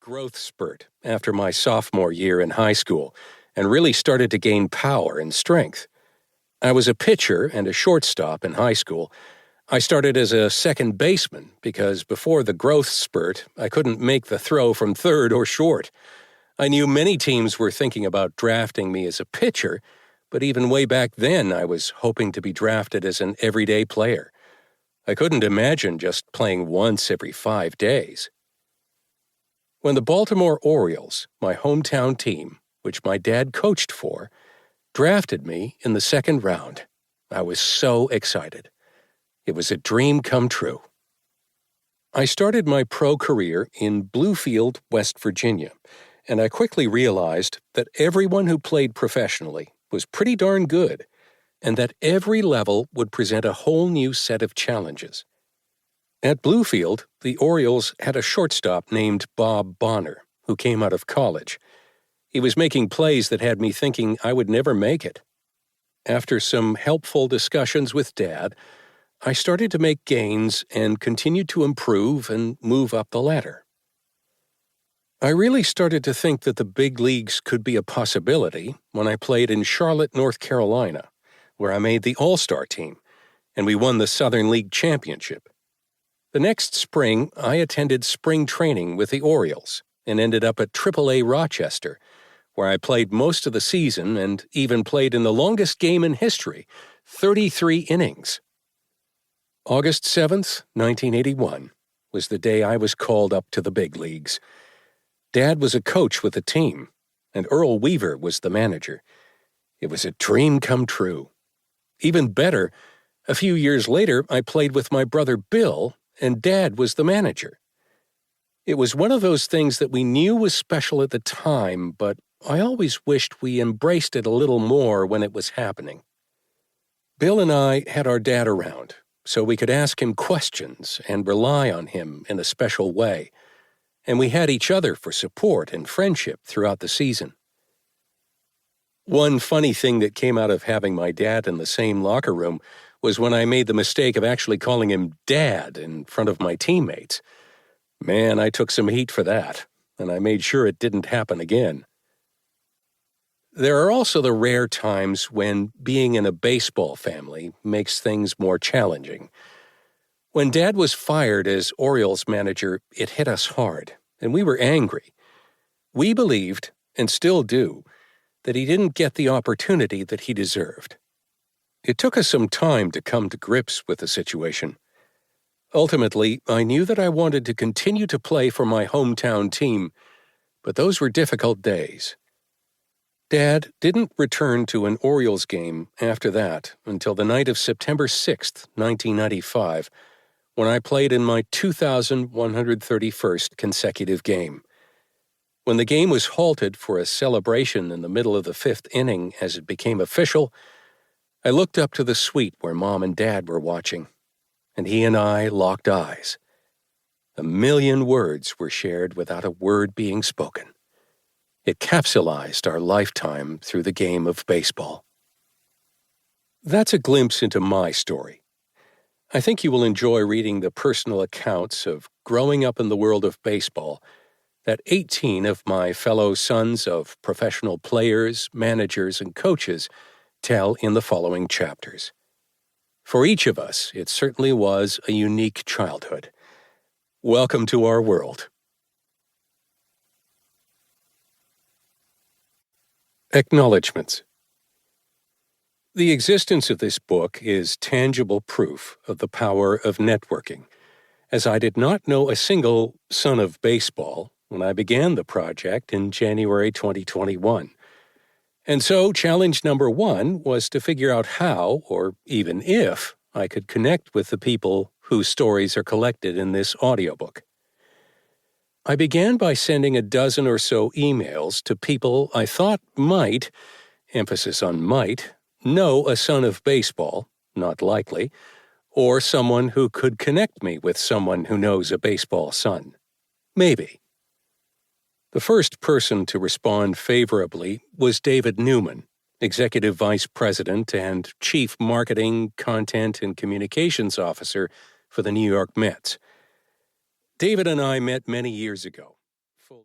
growth spurt after my sophomore year in high school and really started to gain power and strength. I was a pitcher and a shortstop in high school. I started as a second baseman because before the growth spurt, I couldn't make the throw from third or short. I knew many teams were thinking about drafting me as a pitcher, but even way back then I was hoping to be drafted as an everyday player. I couldn't imagine just playing once every 5 days. When the Baltimore Orioles, my hometown team, which my dad coached for, drafted me in the second round, I was so excited. It was a dream come true. I started my pro career in Bluefield, West Virginia, and I quickly realized that everyone who played professionally was pretty darn good, and that every level would present a whole new set of challenges. At Bluefield, the Orioles had a shortstop named Bob Bonner, who came out of college. He was making plays that had me thinking I would never make it. After some helpful discussions with Dad, I started to make gains and continued to improve and move up the ladder. I really started to think that the big leagues could be a possibility when I played in Charlotte, North Carolina, where I made the All-Star team, and we won the Southern League Championship. The next spring, I attended spring training with the Orioles and ended up at AAA Rochester, where I played most of the season and even played in the longest game in history, 33 innings. August 7th, 1981, was the day I was called up to the big leagues. Dad was a coach with the team, and Earl Weaver was the manager. It was a dream come true. Even better, a few years later, I played with my brother Bill, and Dad was the manager. It was one of those things that we knew was special at the time, but I always wished we embraced it a little more when it was happening. Bill and I had our dad around, so we could ask him questions and rely on him in a special way, and we had each other for support and friendship throughout the season. One funny thing that came out of having my dad in the same locker room was when I made the mistake of actually calling him Dad in front of my teammates. Man, I took some heat for that, and I made sure it didn't happen again. There are also the rare times when being in a baseball family makes things more challenging. When Dad was fired as Orioles manager, it hit us hard, and we were angry. We believed, and still do, that he didn't get the opportunity that he deserved. It took us some time to come to grips with the situation. Ultimately, I knew that I wanted to continue to play for my hometown team, but those were difficult days. Dad didn't return to an Orioles game after that until the night of September 6th, 1995, when I played in my 2,131st consecutive game. When the game was halted for a celebration in the middle of the fifth inning as it became official, I looked up to the suite where Mom and Dad were watching, and he and I locked eyes. 1,000,000 words were shared without a word being spoken. It capsulized our lifetime through the game of baseball. That's a glimpse into my story. I think you will enjoy reading the personal accounts of growing up in the world of baseball that 18 of my fellow sons of professional players, managers, and coaches tell in the following chapters. For each of us, it certainly was a unique childhood. Welcome to our world. Acknowledgements. The existence of this book is tangible proof of the power of networking, as I did not know a single son of baseball when I began the project in January 2021. And so challenge number 1 was to figure out how, or even if, I could connect with the people whose stories are collected in this audiobook. I began by sending a dozen or so emails to people I thought might, emphasis on might, know a son of baseball, not likely, or someone who could connect me with someone who knows a baseball son. Maybe. The first person to respond favorably was David Newman, Executive Vice President and Chief Marketing, Content, and Communications Officer for the New York Mets. David and I met many years ago,